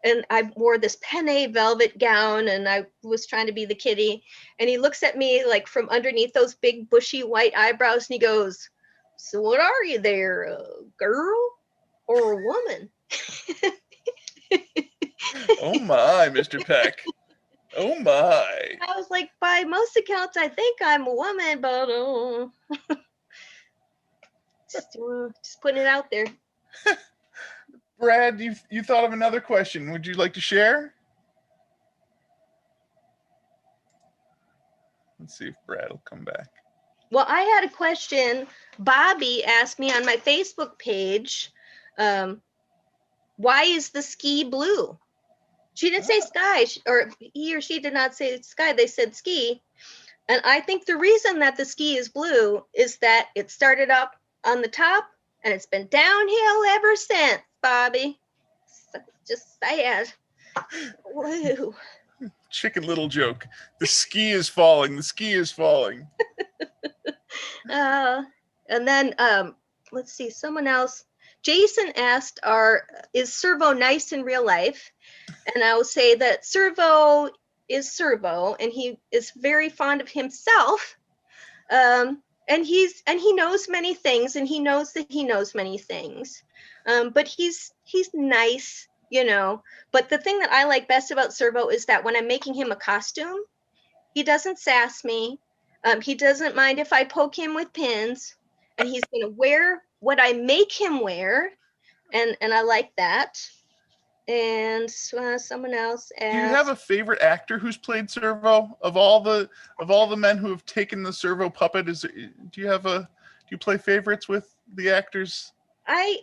And I wore this penne velvet gown, and I was trying to be the kitty. And he looks at me like from underneath those big bushy white eyebrows, and he goes, "So what are you there, a girl or a woman?" Oh my, Mr. Peck. Oh my. I was like, by most accounts, I think I'm a woman, but just putting it out there. Brad, you thought of another question. Would you like to share? Let's see if Brad will come back. Well, I had a question. Bobby asked me on my Facebook page, why is the ski blue? She didn't say sky, or he or she did not say sky. They said ski. And I think the reason that the ski is blue is that it started up on the top and it's been downhill ever since, Bobby. Just sad. Woo. Chicken Little joke. The ski is falling. The ski is falling. And then let's see, someone else. Jason asked, is Servo nice in real life? And I will say that Servo is Servo, and he is very fond of himself. And he knows many things, and he knows that he knows many things. But he's nice, But the thing that I like best about Servo is that when I'm making him a costume, he doesn't sass me. He doesn't mind if I poke him with pins, and he's going to wear what I make him wear. And I like that. And someone else asked, do you have a favorite actor who's played Servo of all the men who have taken the Servo puppet? Do you play favorites with the actors? I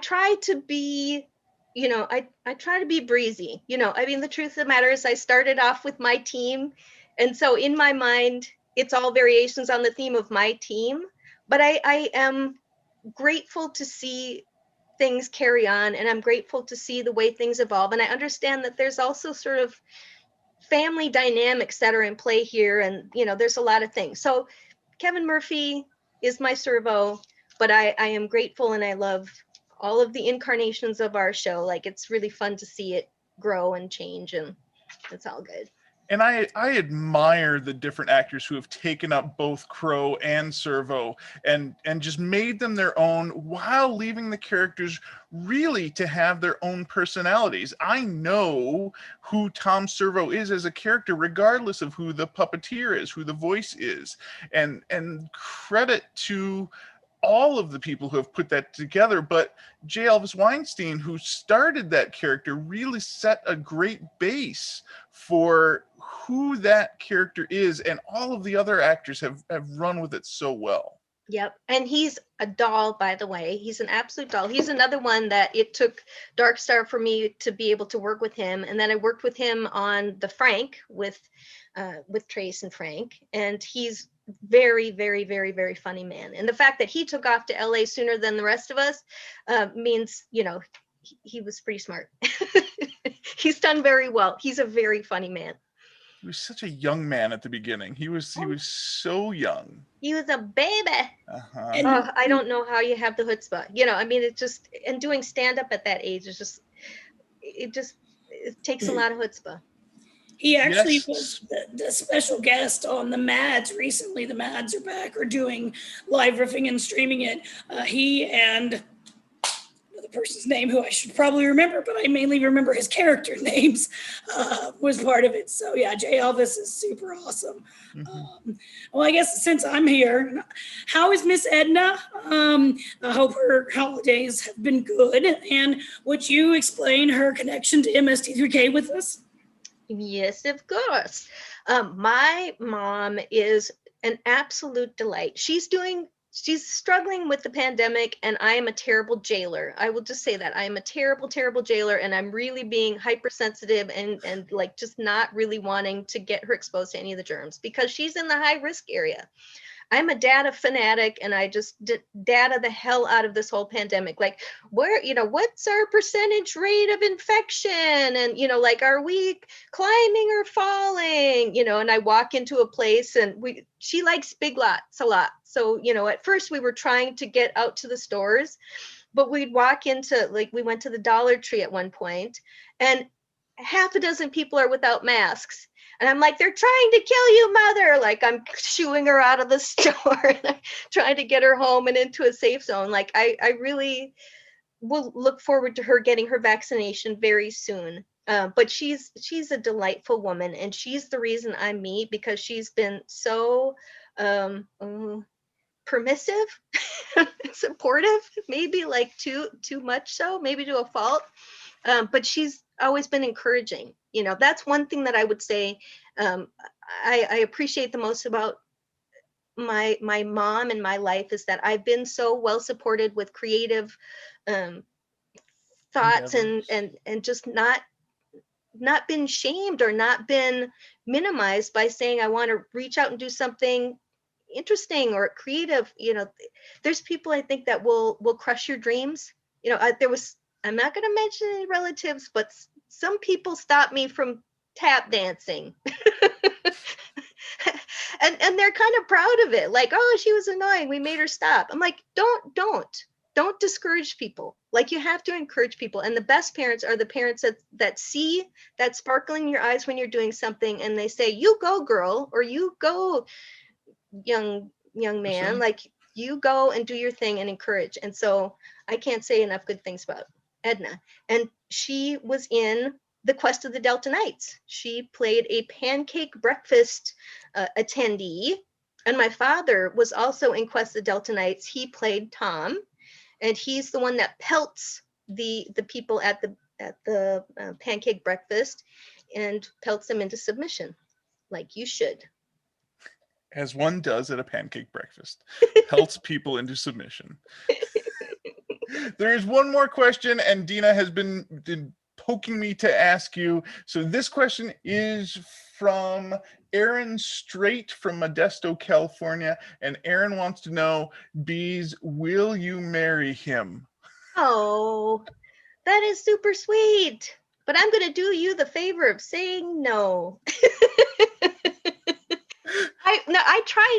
try to be, I try to be breezy. I mean, the truth of the matter is I started off with my team, and so in my mind it's all variations on the theme of my team, but I am grateful to see things carry on, and I'm grateful to see the way things evolve, and I understand that there's also sort of family dynamics that are in play here, and there's a lot of things. So Kevin Murphy is my Servo, but I am grateful, and I love all of the incarnations of our show. Like, it's really fun to see it grow and change, and it's all good. And I admire the different actors who have taken up both Crow and Servo and just made them their own, while leaving the characters really to have their own personalities. I know who Tom Servo is as a character, regardless of who the puppeteer is, who the voice is. And credit to all of the people who have put that together, but J. Elvis Weinstein, who started that character, really set a great base for who that character is, and all of the other actors have run with it so well. Yep. And he's a doll, by the way. He's an absolute doll. He's another one that it took Dark Star for me to be able to work with him. And then I worked with him on the Frank with Trace and Frank. And he's very, very, very, very funny man. And the fact that he took off to LA sooner than the rest of us means, he was pretty smart. He's done very well. He's a very funny man. He was such a young man at the beginning. He was so young. He was a baby. Uh-huh. And- Oh, I don't know how you have the chutzpah. You know, I mean, it just, and doing stand up at that age is just, it takes a lot of chutzpah. He actually Yes. was the special guest on the Mads recently. The Mads are back or doing live riffing and streaming it. He and the person's name who I should probably remember, but I mainly remember his character names, was part of it. So yeah, Jay Elvis is super awesome. Well, I guess since I'm here, how is Miss Edna? I hope her holidays have been good. And would you explain her connection to MST3K with us? Yes, of course. My mom is an absolute delight. She's struggling with the pandemic, and I am a terrible jailer. I will just say that I am a terrible, terrible jailer, and I'm really being hypersensitive and like just not really wanting to get her exposed to any of the germs because she's in the high risk area. I'm a data fanatic, and I just data the hell out of this whole pandemic. Like, where, what's our percentage rate of infection? And, like, are we climbing or falling? And I walk into a place, and she likes Big Lots a lot. So, at first we were trying to get out to the stores, but we'd walk into, like, we went to the Dollar Tree at one point, and half a dozen people are without masks. And I'm like, they're trying to kill you, mother. Like, I'm shooing her out of the store and I'm trying to get her home and into a safe zone. Like, I really will look forward to her getting her vaccination very soon. But she's a delightful woman, and she's the reason I'm me, because she's been so permissive, supportive, maybe like too much so, maybe to a fault. But she's always been encouraging. That's one thing that I would say I appreciate the most about my mom and my life, is that I've been so well supported with creative thoughts and just not been shamed or not been minimized by saying I want to reach out and do something interesting or creative. There's people I think that will crush your dreams. I'm not going to mention any relatives, but some people stopped me from tap dancing. and they're kind of proud of it. Like, oh, she was annoying, we made her stop. I'm like, don't discourage people. Like, you have to encourage people. And the best parents are the parents that see that sparkle in your eyes when you're doing something, and they say, you go, girl, or you go, young man, like, you go and do your thing and encourage. And so I can't say enough good things about Edna. And she was in The Quest of the Delta Knights. She played a pancake breakfast attendee. And my father was also in Quest of the Delta Knights. He played Tom, and he's the one that pelts the people at the pancake breakfast and pelts them into submission, like you should. As one does at a pancake breakfast, pelts people into submission. There is one more question, and Dina has been poking me to ask you. So this question is from Aaron Straight from Modesto, California. And Aaron wants to know, Bees, will you marry him? Oh, that is super sweet. But I'm going to do you the favor of saying no.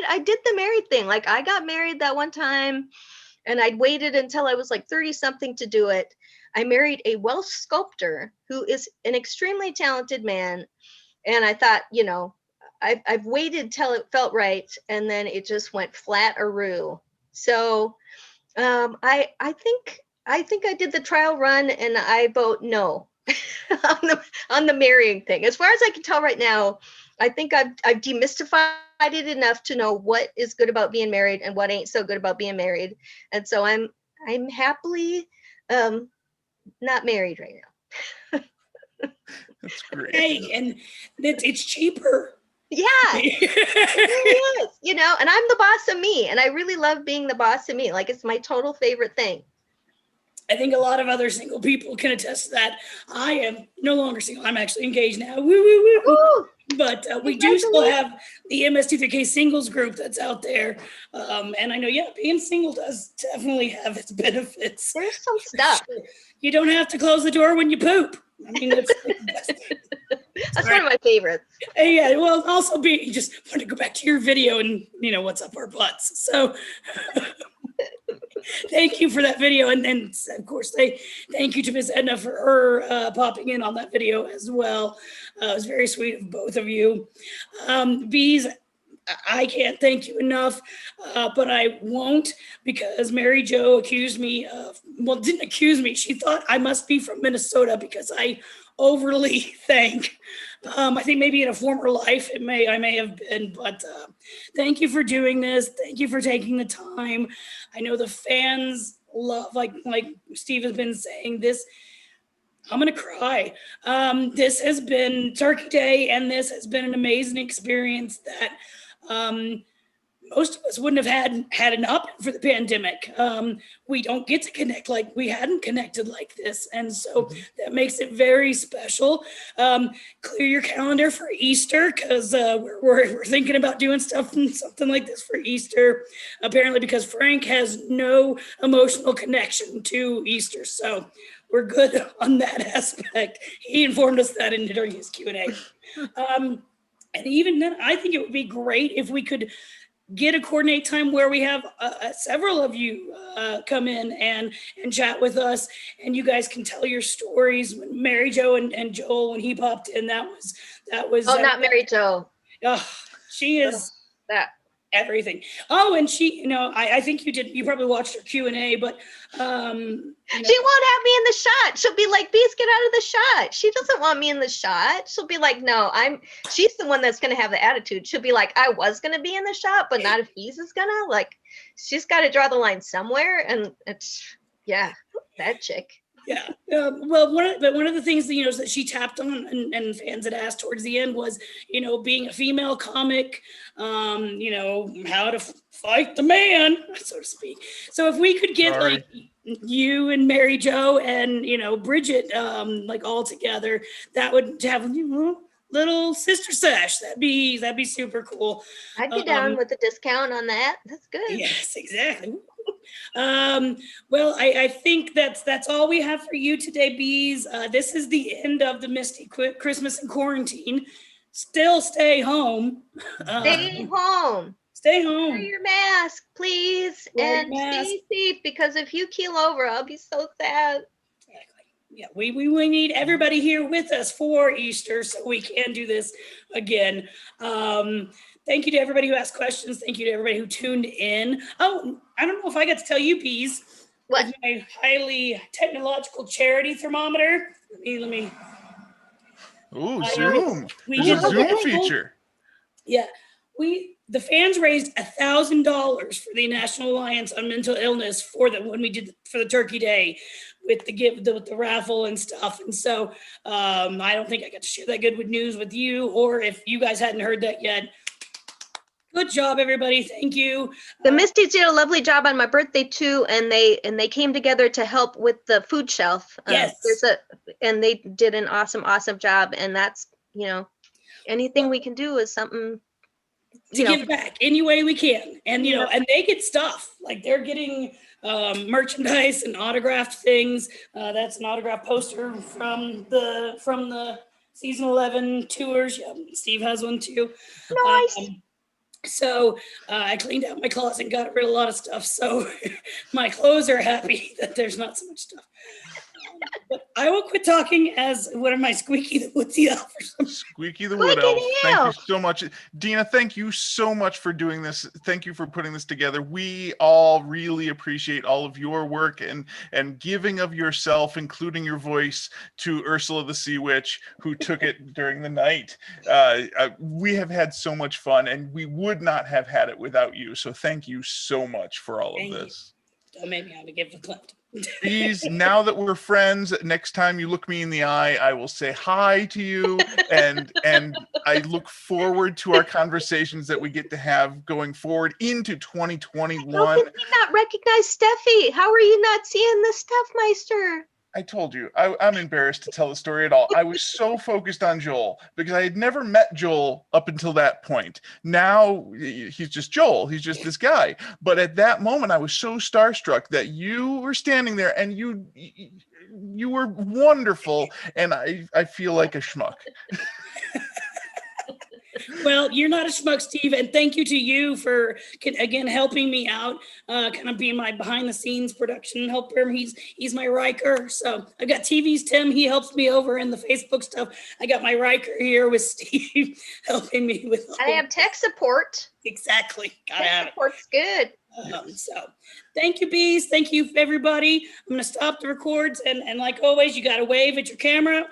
I did the married thing. Like, I got married that one time, and I'd waited until I was like 30 something to do it. I married a Welsh sculptor who is an extremely talented man. And I thought, I've waited till it felt right. And then it just went flat-a-roo. So I think I did the trial run, and I vote no on the marrying thing. As far as I can tell right now, I think I've demystified it enough to know what is good about being married and what ain't so good about being married. And so I'm happily not married right now. That's great. Hey, and it's cheaper. Yeah, it really is, and I'm the boss of me, and I really love being the boss of me. Like, it's my total favorite thing. I think a lot of other single people can attest to that. I am no longer single. I'm actually engaged now. Woo, woo, woo, woo. Ooh, But we do still have the MSTie singles group that's out there. And I know, being single does definitely have its benefits. there's some stuff. Sure. You don't have to close the door when you poop. I mean, that's the best thing. That's one of my favorites. Yeah, well, also be just want to go back to your video and what's up our butts. So thank you for that video, and of course, thank you to Miss Edna for her popping in on that video as well. It was very sweet of both of you. Bees, I can't thank you enough, but I won't, because Mary Jo accused me of, well, didn't accuse me. She thought I must be from Minnesota because I overly thank. I think maybe in a former life I may have been, but thank you for doing this. Thank you for taking the time. I know the fans love, like Steve has been saying this. I'm gonna cry. This has been Turkey Day, and this has been an amazing experience that most of us wouldn't have had it up for the pandemic. We don't get to connect like we hadn't connected like this, and so that makes it very special. Clear your calendar for Easter, because we're thinking about doing something like this for Easter. Apparently, because Frank has no emotional connection to Easter, so we're good on that aspect. He informed us that during his Q&A. And even then, I think it would be great if we could get a coordinate time where we have several of you come in and chat with us, and you guys can tell your stories. When Mary Jo and Joel, when he popped in, that was Oh, not Mary Jo. She is that everything. Oh, and she, I think you probably watched her Q&A, but she won't have me in the shot. She'll be like, Bees, get out of the shot. She doesn't want me in the shot. She'll be like, no, she's the one that's going to have the attitude. She'll be like, I was going to be in the shot, but not if Bees is gonna. Like, she's got to draw the line somewhere. And it's, yeah, that chick. Yeah. Well, one of the things that, that she tapped on, and fans had asked towards the end was, being a female comic, how to fight the man, so to speak. So if we could get like you and Mary Jo and Bridget like all together, that would have little sister sesh. That'd be super cool. I'd be down with a discount on that. That's good. Yes, exactly. Well, I think that's all we have for you today, Bees. This is the end of the MSTie Christmas in quarantine. Still stay home. Stay home. Stay home. Wear your mask, please. And stay safe, because if you keel over, I'll be so sad. Exactly. Yeah, we need everybody here with us for Easter so we can do this again. Thank you to everybody who asked questions. Thank you to everybody who tuned in. Oh, I don't know if I got to tell you, Bees. What? My highly technological charity thermometer. Let me. Ooh, Zoom. There's a Zoom feature. Yeah. The fans raised $1,000 for the National Alliance on Mental Illness when we did for the Turkey Day with the raffle and stuff. And so I don't think I got to share that good news with you, or if you guys hadn't heard that yet. Good job, everybody. Thank you. The MSTies did a lovely job on my birthday too, and they came together to help with the food shelf. Yes. And they did an awesome job. And that's, anything we can do is something to give back any way we can. And and they get stuff, like they're getting merchandise and autographed things. That's an autographed poster from the season 11 tours. Yeah, Steve has one too. Nice. So I cleaned out my closet and got rid of a lot of stuff. So my clothes are happy that there's not so much stuff. But I will quit talking as what am I, Squeaky the Woodsy Elf or something? Squeaky the Wood Elf. Thank you so much. Dina, thank you so much for doing this. Thank you for putting this together. We all really appreciate all of your work and giving of yourself, including your voice, to Ursula the Sea Witch, who took it during the night. We have had so much fun, and we would not have had it without you. So thank you so much for all of this. Don't make me have to give the clip. Bees, now that we're friends, next time you look me in the eye, I will say hi to you, and I look forward to our conversations that we get to have going forward into 2021. How can we not recognize Steffi? How are you not seeing the Steph Meister? I told you, I'm embarrassed to tell the story at all. I was so focused on Joel because I had never met Joel up until that point. Now he's just Joel. He's just this guy. But at that moment, I was so starstruck that you were standing there and you were wonderful. And I feel like a schmuck. Well, you're not a schmuck, Steve, and thank you to you for again helping me out, kind of being my behind the scenes production helper. He's my Riker. So I've got TV's Tim. He helps me over in the Facebook stuff. I got my Riker here with Steve helping me with. I have tech support. Exactly. Gotta have Tech support's good. So thank you, bees. Thank you, everybody. I'm going to stop the records. And like always, you got to wave at your camera.